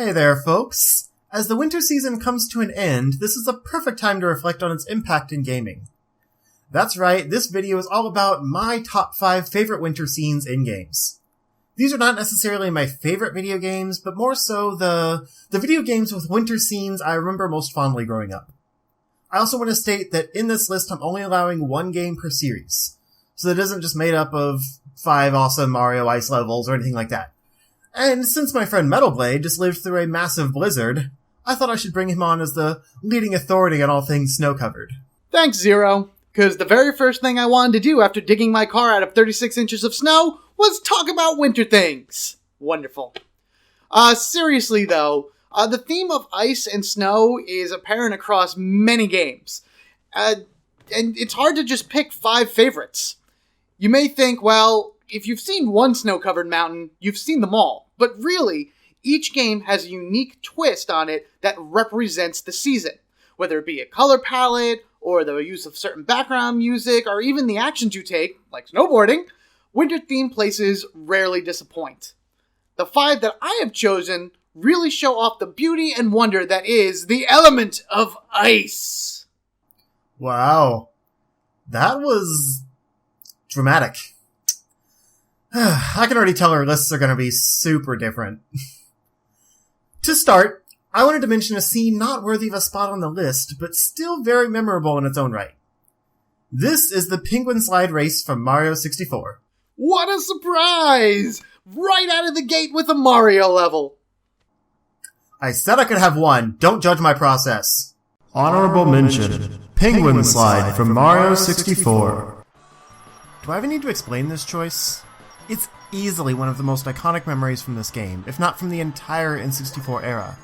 Hey there, folks! As the winter season comes to an end, this is a perfect time to reflect on its impact in gaming. That's right, this video is all about my top 5 favorite winter scenes in games. These are not necessarily my favorite video games, but more so the video games with winter scenes I remember most fondly growing up. I also want to state that in this list I'm only allowing one game per series, so that it isn't just made up of 5 awesome Mario Ice levels or anything like that. And since my friend Metal Blade just lived through a massive blizzard, I thought I should bring him on as the leading authority on all things snow-covered. Thanks, Zero, because the very first thing I wanted to do after digging my car out of 36 inches of snow was talk about winter things. Wonderful. Seriously though, the theme of ice and snow is apparent across many games. And it's hard to just pick 5 favorites. You may think, well, if you've seen one snow-covered mountain, you've seen them all. But really, each game has a unique twist on it that represents the season. Whether it be a color palette, or the use of certain background music, or even the actions you take, like snowboarding, winter-themed places rarely disappoint. The 5 that I have chosen really show off the beauty and wonder that is the element of ice. Wow. That was dramatic. I can already tell our lists are going to be super different. To start, I wanted to mention a scene not worthy of a spot on the list, but still very memorable in its own right. This is the penguin slide race from Mario 64. What a surprise! Right out of the gate with a Mario level. I said I could have one. Don't judge my process. Honorable mention. Penguin slide from Mario 64. Do I even need to explain this choice? It's easily one of the most iconic memories from this game, if not from the entire N64 era.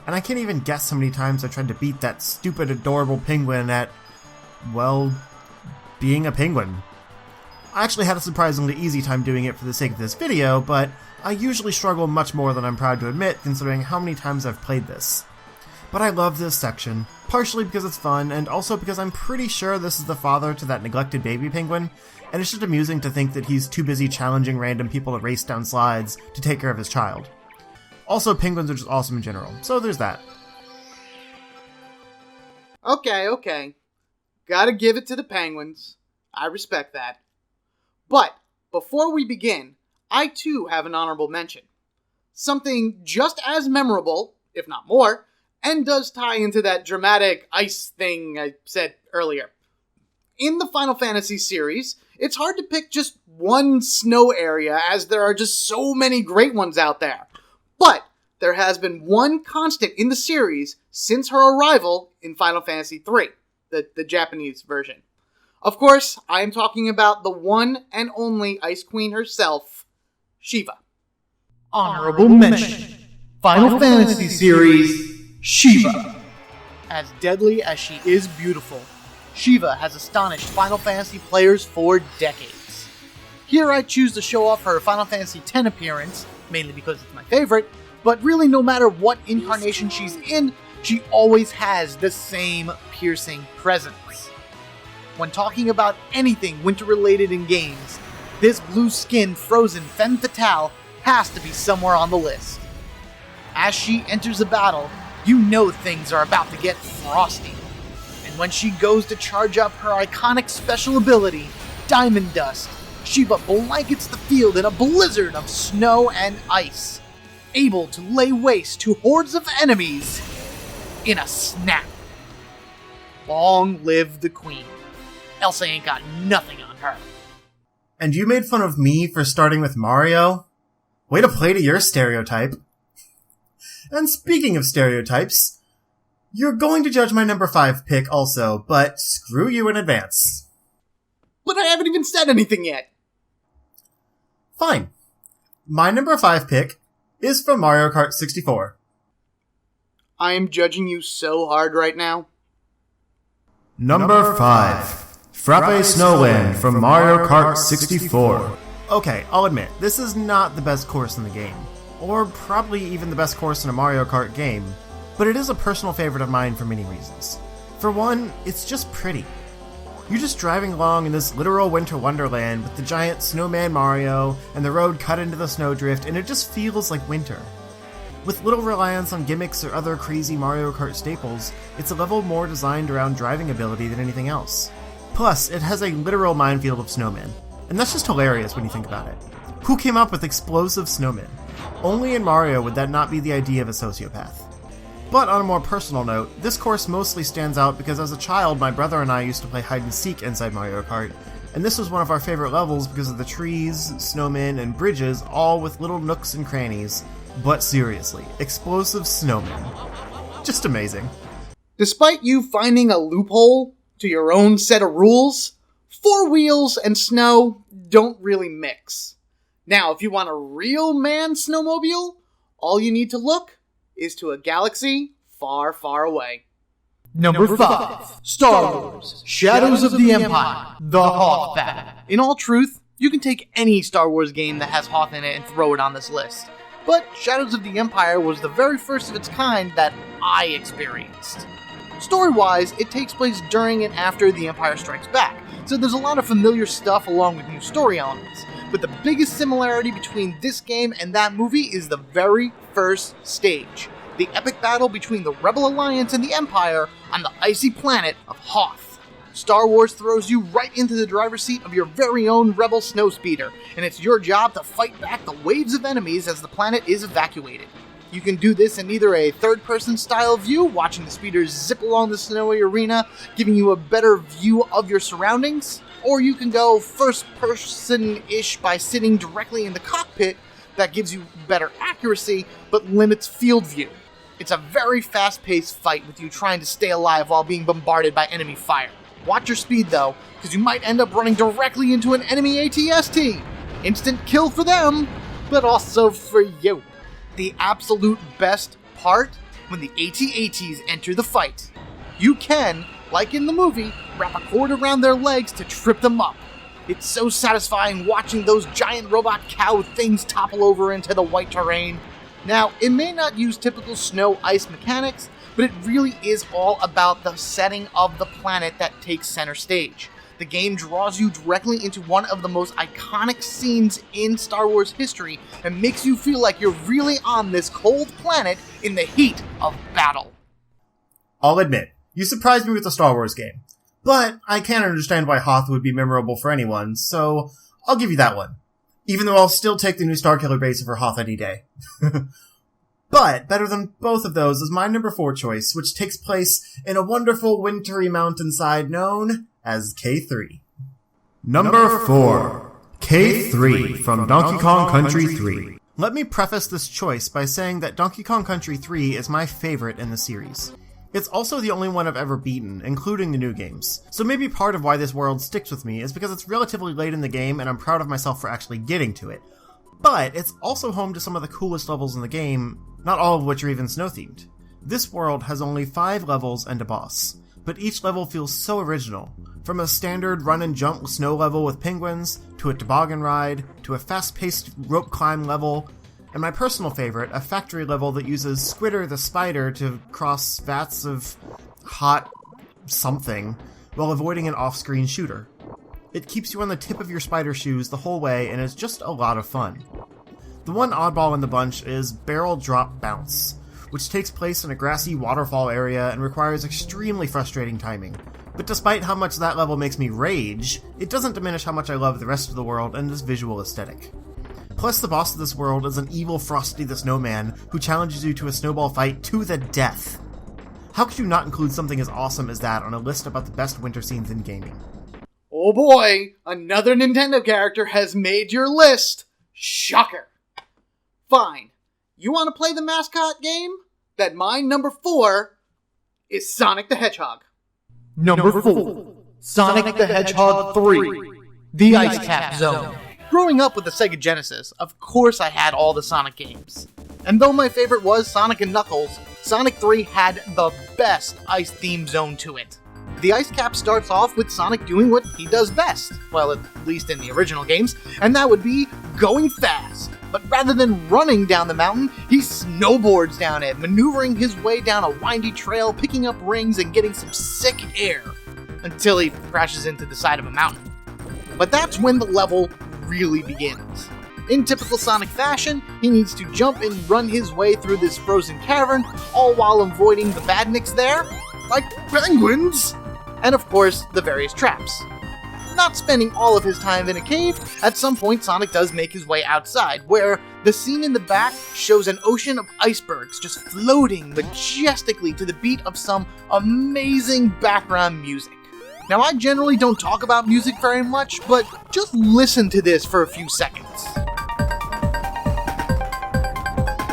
And I can't even guess how many times I tried to beat that stupid, adorable penguin at, well, being a penguin. I actually had a surprisingly easy time doing it for the sake of this video, but I usually struggle much more than I'm proud to admit considering how many times I've played this. But I love this section, partially because it's fun, and also because I'm pretty sure this is the father to that neglected baby penguin, and it's just amusing to think that he's too busy challenging random people to race down slides to take care of his child. Also, penguins are just awesome in general, so there's that. Okay. Gotta give it to the penguins. I respect that. But, before we begin, I too have an honorable mention. Something just as memorable, if not more, and does tie into that dramatic ice thing I said earlier. In the Final Fantasy series, it's hard to pick just one snow area as there are just so many great ones out there. But there has been one constant in the series since her arrival in Final Fantasy III, the Japanese version. Of course, I am talking about the one and only Ice Queen herself, Shiva. Honorable mention. Final Fantasy series, Shiva. As deadly as she is beautiful, Shiva has astonished Final Fantasy players for decades. Here I choose to show off her Final Fantasy X appearance, mainly because it's my favorite, but really no matter what incarnation she's in, she always has the same piercing presence. When talking about anything winter-related in games, this blue-skinned frozen femme fatale has to be somewhere on the list. As she enters a battle, you know things are about to get frosty. And when she goes to charge up her iconic special ability, Diamond Dust, Shiva blankets the field in a blizzard of snow and ice, able to lay waste to hordes of enemies in a snap. Long live the Queen. Elsa ain't got nothing on her. And you made fun of me for starting with Mario? Way to play to your stereotype. And speaking of stereotypes, you're going to judge my number 5 pick also, but screw you in advance. But I haven't even said anything yet. Fine. My number 5 pick is from Mario Kart 64. I am judging you so hard right now. Number 5. Frappe Snowland from Mario Kart 64. Okay, I'll admit, this is not the best course in the game, or probably even the best course in a Mario Kart game, but it is a personal favorite of mine for many reasons. For one, it's just pretty. You're just driving along in this literal winter wonderland with the giant snowman Mario and the road cut into the snowdrift, and it just feels like winter. With little reliance on gimmicks or other crazy Mario Kart staples, it's a level more designed around driving ability than anything else. Plus, it has a literal minefield of snowmen, and that's just hilarious when you think about it. Who came up with explosive snowmen? Only in Mario would that not be the idea of a sociopath. But on a more personal note, this course mostly stands out because as a child, my brother and I used to play hide and seek inside Mario Kart, and this was one of our favorite levels because of the trees, snowmen, and bridges, all with little nooks and crannies. But seriously, explosive snowmen. Just amazing. Despite you finding a loophole to your own set of rules, four wheels and snow don't really mix. Now, if you want a real man snowmobile, all you need to look is to a galaxy far, far away. Number 5. Star Wars: Shadows of the Empire, The Hoth Battle. In all truth, you can take any Star Wars game that has Hoth in it and throw it on this list. But Shadows of the Empire was the very first of its kind that I experienced. Story-wise, it takes place during and after The Empire Strikes Back, so there's a lot of familiar stuff along with new story elements. But the biggest similarity between this game and that movie is the very first stage, the epic battle between the Rebel Alliance and the Empire on the icy planet of Hoth. Star Wars throws you right into the driver's seat of your very own Rebel snowspeeder, and it's your job to fight back the waves of enemies as the planet is evacuated. You can do this in either a third-person style view, watching the speeders zip along the snowy arena, giving you a better view of your surroundings, or you can go first-person-ish by sitting directly in the cockpit. That gives you better accuracy, but limits field view. It's a very fast-paced fight with you trying to stay alive while being bombarded by enemy fire. Watch your speed though, because you might end up running directly into an enemy ATST. Instant kill for them, but also for you. The absolute best part, when the AT-ATs enter the fight. You can, like in the movie, wrap a cord around their legs to trip them up. It's so satisfying watching those giant robot cow things topple over into the white terrain. Now, it may not use typical snow-ice mechanics, but it really is all about the setting of the planet that takes center stage. The game draws you directly into one of the most iconic scenes in Star Wars history and makes you feel like you're really on this cold planet in the heat of battle. I'll admit, you surprised me with the Star Wars game. But I can't understand why Hoth would be memorable for anyone, so I'll give you that one. Even though I'll still take the new Starkiller base over Hoth any day. But better than both of those is my number 4 choice, which takes place in a wonderful wintry mountainside known as K3. Number 4. K3 from Donkey Kong Country 3. Let me preface this choice by saying that Donkey Kong Country 3 is my favorite in the series. It's also the only one I've ever beaten, including the new games. So maybe part of why this world sticks with me is because it's relatively late in the game and I'm proud of myself for actually getting to it. But it's also home to some of the coolest levels in the game, not all of which are even snow-themed. This world has only 5 levels and a boss, but each level feels so original. From a standard run-and-jump snow level with penguins, to a toboggan ride, to a fast-paced rope climb level, and my personal favorite, a factory level that uses Squitter the spider to cross vats of hot something while avoiding an off-screen shooter. It keeps you on the tip of your spider shoes the whole way and is just a lot of fun. The one oddball in the bunch is Barrel Drop Bounce, which takes place in a grassy waterfall area and requires extremely frustrating timing. But despite how much that level makes me rage, it doesn't diminish how much I love the rest of the world and its visual aesthetic. Plus, the boss of this world is an evil Frosty the Snowman who challenges you to a snowball fight to the death. How could you not include something as awesome as that on a list about the best winter scenes in gaming? Oh boy, another Nintendo character has made your list. Shocker. Fine. You want to play the mascot game? Then my number 4 is Sonic the Hedgehog. Number 4. Sonic the Hedgehog 3. The Ice Cap Zone. Growing up with the Sega Genesis, of course I had all the Sonic games. And though my favorite was Sonic and Knuckles, Sonic 3 had the best ice-themed zone to it. The ice cap starts off with Sonic doing what he does best, well, at least in the original games, and that would be going fast. But rather than running down the mountain, he snowboards down it, maneuvering his way down a windy trail, picking up rings and getting some sick air, until he crashes into the side of a mountain. But that's when the level really begins. In typical Sonic fashion, he needs to jump and run his way through this frozen cavern, all while avoiding the badniks there, like penguins, and of course, the various traps. Not spending all of his time in a cave, at some point Sonic does make his way outside, where the scene in the back shows an ocean of icebergs just floating majestically to the beat of some amazing background music. Now, I generally don't talk about music very much, but just listen to this for a few seconds.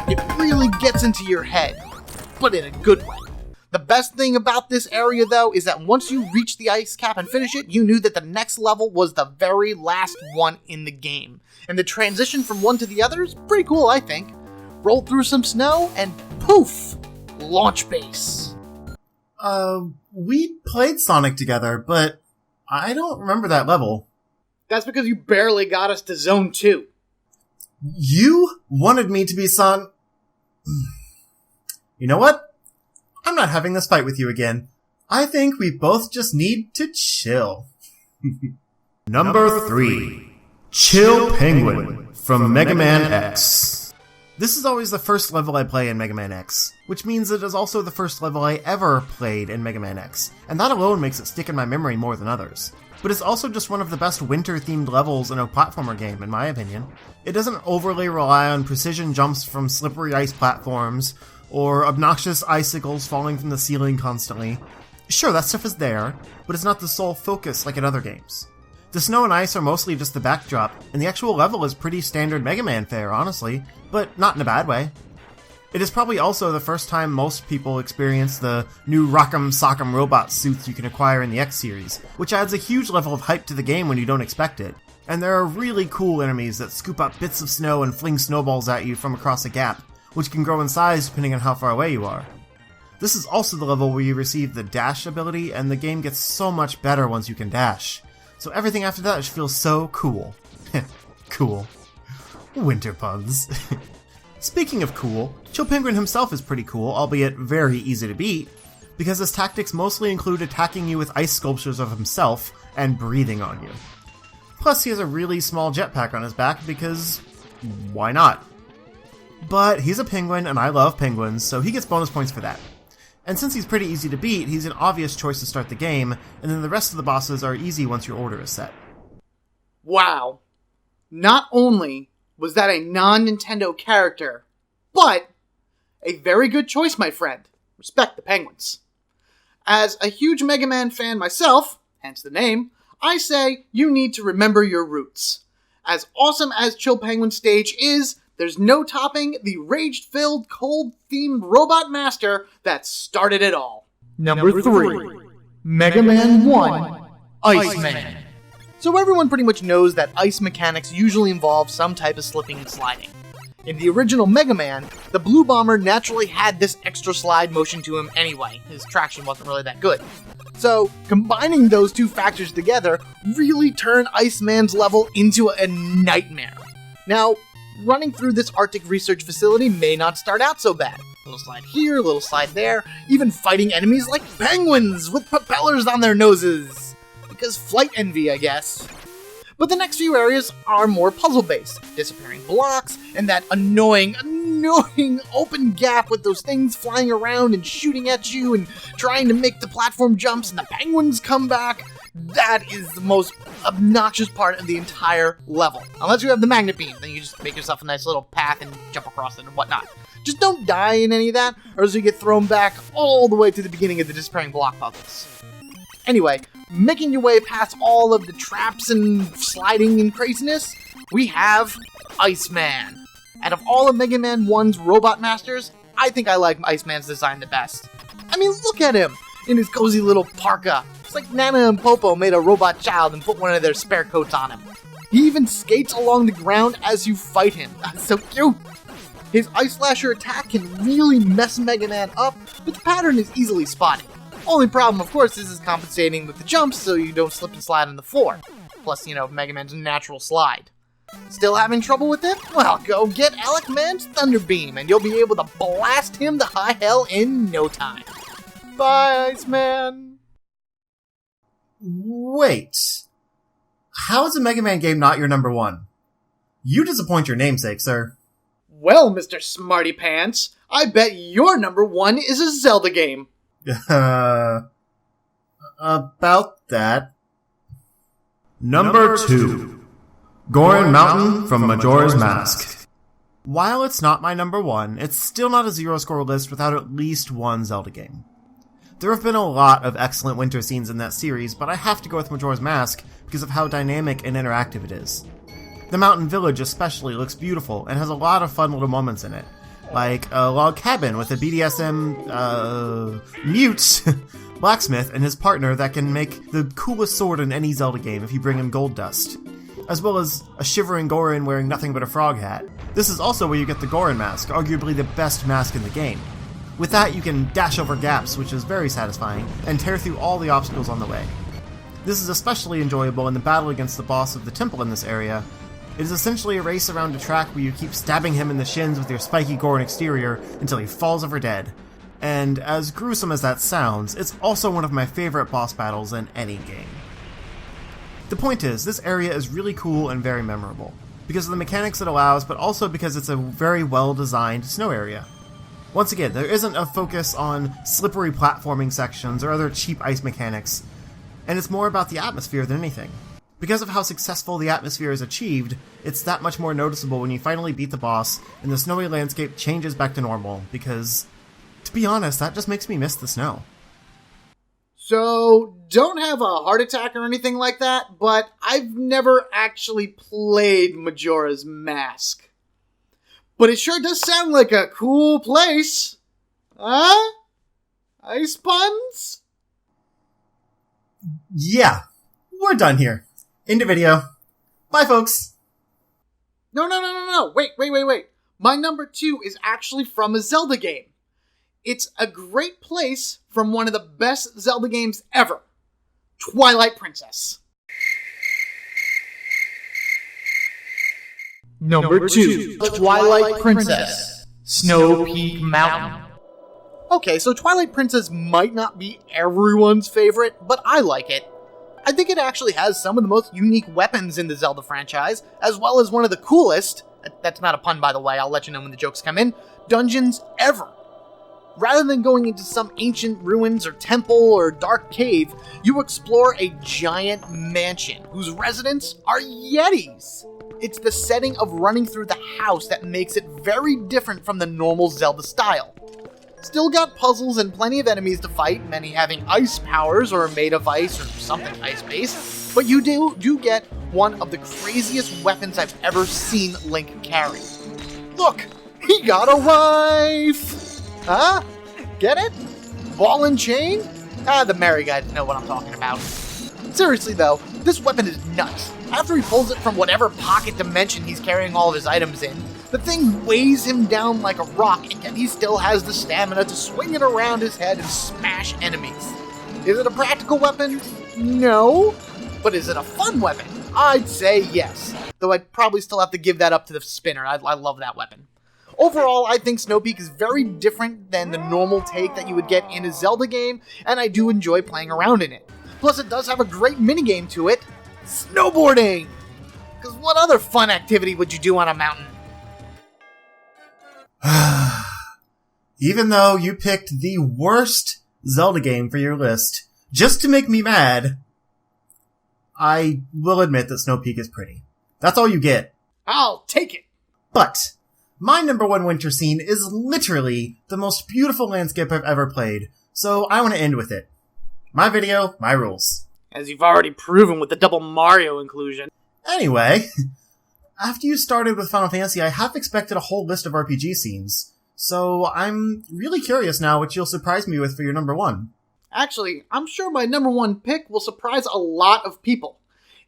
It really gets into your head, but in a good way. The best thing about this area, though, is that once you reach the ice cap and finish it, you knew that the next level was the very last one in the game. And the transition from one to the other is pretty cool, I think. Roll through some snow, and poof! Launch base. We played Sonic together, but I don't remember that level. That's because you barely got us to Zone 2. You wanted me to be You know what? I'm not having this fight with you again. I think we both just need to chill. Number 3. Chill Penguin from Mega Man X. This is always the first level I play in Mega Man X, which means it is also the first level I ever played in Mega Man X, and that alone makes it stick in my memory more than others. But it's also just one of the best winter-themed levels in a platformer game, in my opinion. It doesn't overly rely on precision jumps from slippery ice platforms, or obnoxious icicles falling from the ceiling constantly. Sure, that stuff is there, but it's not the sole focus like in other games. The snow and ice are mostly just the backdrop, and the actual level is pretty standard Mega Man fare, honestly, but not in a bad way. It is probably also the first time most people experience the new Rock'em Sock'em robot suits you can acquire in the X series, which adds a huge level of hype to the game when you don't expect it. And there are really cool enemies that scoop up bits of snow and fling snowballs at you from across a gap, which can grow in size depending on how far away you are. This is also the level where you receive the dash ability, and the game gets so much better once you can dash. So everything after that feels so cool. Cool. Winter puns. Speaking of cool, Chill Penguin himself is pretty cool, albeit very easy to beat, because his tactics mostly include attacking you with ice sculptures of himself and breathing on you. Plus, he has a really small jetpack on his back because why not? But he's a penguin, and I love penguins, so he gets bonus points for that. And since he's pretty easy to beat, he's an obvious choice to start the game, and then the rest of the bosses are easy once your order is set. Wow. Not only was that a non-Nintendo character, but a very good choice, my friend. Respect the penguins. As a huge Mega Man fan myself, hence the name, I say you need to remember your roots. As awesome as Chill Penguin's stage is, there's no topping the rage-filled, cold-themed robot master that started it all. Number 3. Mega Man 1. Iceman. So everyone pretty much knows that ice mechanics usually involve some type of slipping and sliding. In the original Mega Man, the Blue Bomber naturally had this extra slide motion to him anyway. His traction wasn't really that good. So, combining those two factors together really turned Iceman's level into a nightmare. Now, running through this Arctic research facility may not start out so bad. Little slide here, little slide there, even fighting enemies like penguins with propellers on their noses. Because flight envy, I guess. But the next few areas are more puzzle-based, disappearing blocks, and that annoying open gap with those things flying around and shooting at you and trying to make the platform jumps and the penguins come back. That is the most obnoxious part of the entire level. Unless you have the magnet beam, then you just make yourself a nice little path and jump across it and whatnot. Just don't die in any of that, or else you get thrown back all the way to the beginning of the disappearing block puzzles. Anyway, making your way past all of the traps and sliding and craziness, we have Iceman. Out of all of Mega Man 1's Robot Masters, I think I like Iceman's design the best. I mean, look at him in his cozy little parka. It's like Nana and Popo made a robot child and put one of their spare coats on him. He even skates along the ground as you fight him. That's so cute. His Ice Slasher attack can really mess Mega Man up, but the pattern is easily spotted. Only problem, of course, is compensating with the jumps so you don't slip and slide on the floor. Plus, Mega Man's natural slide. Still having trouble with it? Well, go get Alec Man's Thunder Beam, and you'll be able to blast him to high hell in no time. Bye, Iceman! Wait. How is a Mega Man game not your number one? You disappoint your namesake, sir. Well, Mr. Smarty Pants, I bet your number 1 is a Zelda game. About that. Number 2. Goron Mountain from Majora's Mask. While it's not my number 1, it's still not a zero-score list without at least one Zelda game. There have been a lot of excellent winter scenes in that series, but I have to go with Majora's Mask because of how dynamic and interactive it is. The mountain village especially looks beautiful and has a lot of fun little moments in it, like a log cabin with a BDSM, mute blacksmith and his partner that can make the coolest sword in any Zelda game if you bring him gold dust, as well as a shivering Goron wearing nothing but a frog hat. This is also where you get the Goron mask, arguably the best mask in the game. With that, you can dash over gaps, which is very satisfying, and tear through all the obstacles on the way. This is especially enjoyable in the battle against the boss of the temple in this area. It is essentially a race around a track where you keep stabbing him in the shins with your spiky Goron exterior until he falls over dead. And as gruesome as that sounds, it's also one of my favorite boss battles in any game. The point is, this area is really cool and very memorable, because of the mechanics it allows, but also because it's a very well-designed snow area. Once again, there isn't a focus on slippery platforming sections or other cheap ice mechanics, and it's more about the atmosphere than anything. Because of how successful the atmosphere is achieved, it's that much more noticeable when you finally beat the boss and the snowy landscape changes back to normal, because, to be honest, that just makes me miss the snow. So, don't have a heart attack or anything like that, but I've never actually played Majora's Mask. But it sure does sound like a cool place. Huh? Ice puns? Yeah, we're done here. End of video. Bye, folks. No. Wait. My number 2 is actually from a Zelda game. It's a great place from one of the best Zelda games ever. Twilight Princess. Number 2. Twilight Princess. Snow Peak Mountain. Okay, so Twilight Princess might not be everyone's favorite, but I like it. I think it actually has some of the most unique weapons in the Zelda franchise, as well as one of the coolest, that's not a pun by the way, I'll let you know when the jokes come in, dungeons ever. Rather than going into some ancient ruins or temple or dark cave, you explore a giant mansion whose residents are Yetis. It's the setting of running through the house that makes it very different from the normal Zelda style. Still got puzzles and plenty of enemies to fight, many having ice powers or made of ice or something ice-based, but you do get one of the craziest weapons I've ever seen Link carry. Look, he got a wife! Huh? Get it? Ball and chain? The merry guys know what I'm talking about. Seriously though, this weapon is nuts. After he pulls it from whatever pocket dimension he's carrying all of his items in, the thing weighs him down like a rock, and yet he still has the stamina to swing it around his head and smash enemies. Is it a practical weapon? No. But is it a fun weapon? I'd say yes. Though I'd probably still have to give that up to the spinner. I love that weapon. Overall, I think Snow Peak is very different than the normal take that you would get in a Zelda game, and I do enjoy playing around in it. Plus, it does have a great minigame to it, snowboarding! Because what other fun activity would you do on a mountain? Even though you picked the worst Zelda game for your list, just to make me mad, I will admit that Snow Peak is pretty. That's all you get. I'll take it! But my number 1 winter scene is literally the most beautiful landscape I've ever played, so I want to end with it. My video, my rules. As you've already proven with the double Mario inclusion. Anyway, after you started with Final Fantasy, I half expected a whole list of RPG scenes, so I'm really curious now what you'll surprise me with for your number 1. Actually, I'm sure my number 1 pick will surprise a lot of people.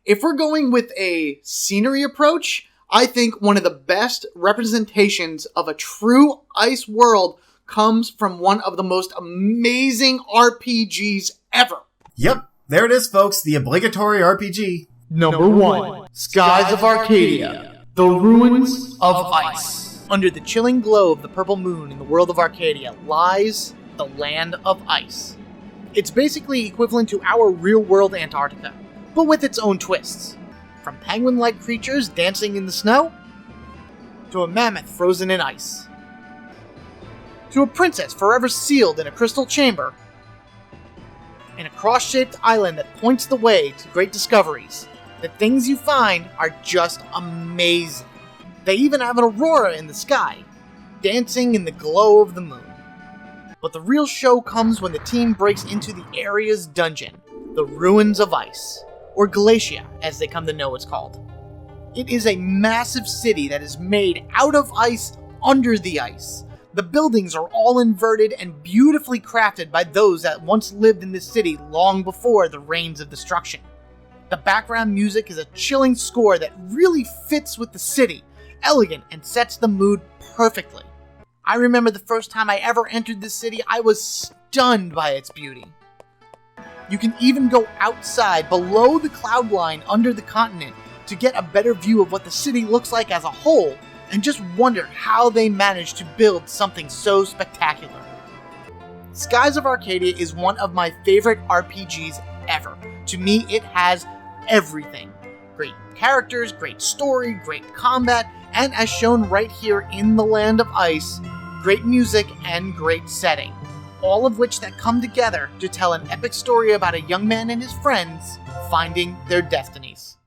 If we're going with a scenery approach, I think one of the best representations of a true ice world comes from one of the most amazing RPGs ever. Yep, there it is, folks, the obligatory RPG. Number 1. Skies of Arcadia. The Ruins of Ice. Under the chilling glow of the purple moon in the world of Arcadia lies the Land of Ice. It's basically equivalent to our real-world Antarctica, but with its own twists. From penguin-like creatures dancing in the snow, to a mammoth frozen in ice, to a princess forever sealed in a crystal chamber, and a cross-shaped island that points the way to great discoveries. The things you find are just amazing. They even have an aurora in the sky, dancing in the glow of the moon. But the real show comes when the team breaks into the area's dungeon, the Ruins of Ice, or Glacia, as they come to know it's called. It is a massive city that is made out of ice under the ice. The buildings are all inverted and beautifully crafted by those that once lived in this city long before the Rains of Destruction. The background music is a chilling score that really fits with the city, elegant and sets the mood perfectly. I remember the first time I ever entered this city, I was stunned by its beauty. You can even go outside below the cloud line under the continent to get a better view of what the city looks like as a whole, and just wonder how they managed to build something so spectacular. Skies of Arcadia is one of my favorite RPGs ever. To me, it has everything. Great characters, great story, great combat, and as shown right here in the Land of Ice, great music and great setting. All of which that come together to tell an epic story about a young man and his friends finding their destinies.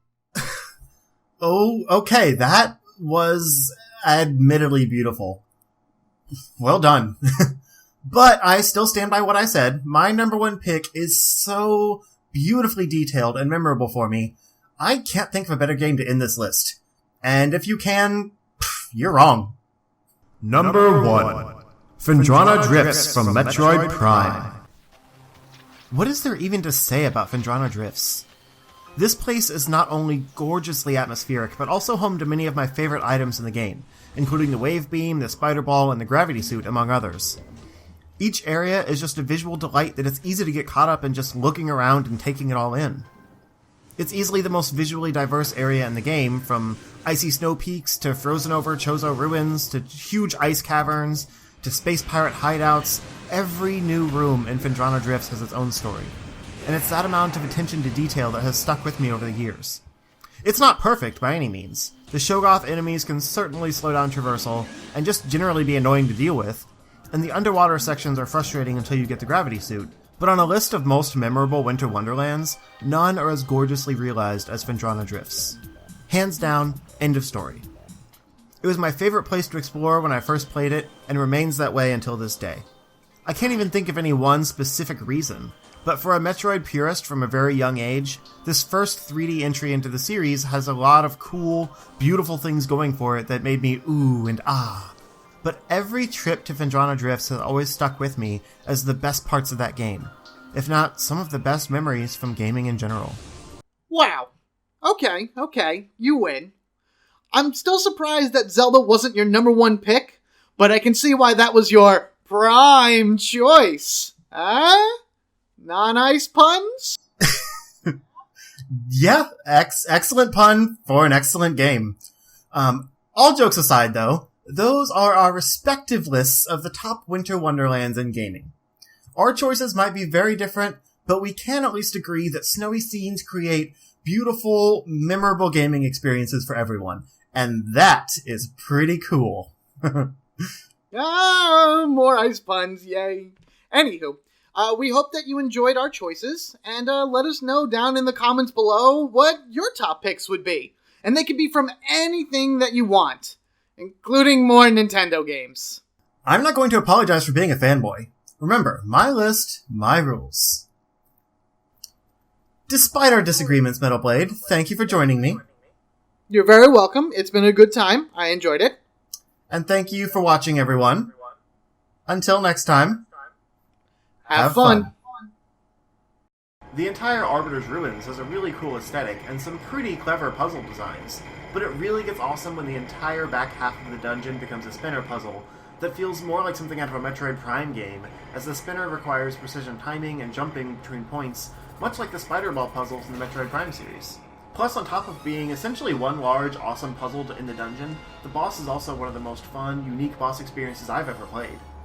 Oh, okay, that was admittedly beautiful. Well done. But I still stand by what I said. My number one pick is so beautifully detailed and memorable for me. I can't think of a better game to end this list. And if you can, you're wrong. Number 1. Phendrana Drifts from Metroid Prime. What is there even to say about Phendrana Drifts? This place is not only gorgeously atmospheric, but also home to many of my favorite items in the game, including the wave beam, the spider ball, and the gravity suit, among others. Each area is just a visual delight that it's easy to get caught up in just looking around and taking it all in. It's easily the most visually diverse area in the game, from icy snow peaks to frozen over Chozo ruins to huge ice caverns to space pirate hideouts. Every new room in Phendrana Drifts has its own story. And it's that amount of attention to detail that has stuck with me over the years. It's not perfect by any means. The Shoggoth enemies can certainly slow down traversal, and just generally be annoying to deal with, and the underwater sections are frustrating until you get the gravity suit. But on a list of most memorable Winter Wonderlands, none are as gorgeously realized as Phendrana Drifts. Hands down, end of story. It was my favorite place to explore when I first played it, and remains that way until this day. I can't even think of any one specific reason, but for a Metroid purist from a very young age, this first 3D entry into the series has a lot of cool, beautiful things going for it that made me ooh and ah. But every trip to Phendrana Drifts has always stuck with me as the best parts of that game, if not some of the best memories from gaming in general. Wow. Okay, you win. I'm still surprised that Zelda wasn't your number one pick, but I can see why that was your prime choice. Huh? Non-ice puns? Yeah, excellent pun for an excellent game. All jokes aside, though, those are our respective lists of the top Winter Wonderlands in gaming. Our choices might be very different, but we can at least agree that snowy scenes create beautiful, memorable gaming experiences for everyone. And that is pretty cool. More ice puns, yay. Anywho, we hope that you enjoyed our choices, and let us know down in the comments below what your top picks would be. And they could be from anything that you want, including more Nintendo games. I'm not going to apologize for being a fanboy. Remember, my list, my rules. Despite our disagreements, Metal Blade, thank you for joining me. You're very welcome. It's been a good time. I enjoyed it. And thank you for watching, everyone. Until next time, Have fun. The entire Arbiter's Ruins has a really cool aesthetic and some pretty clever puzzle designs, but it really gets awesome when the entire back half of the dungeon becomes a spinner puzzle that feels more like something out of a Metroid Prime game, as the spinner requires precision timing and jumping between points, much like the spider ball puzzles in the Metroid Prime series. Plus, on top of being essentially one large, awesome puzzle to end the dungeon, the boss is also one of the most fun, unique boss experiences I've ever played.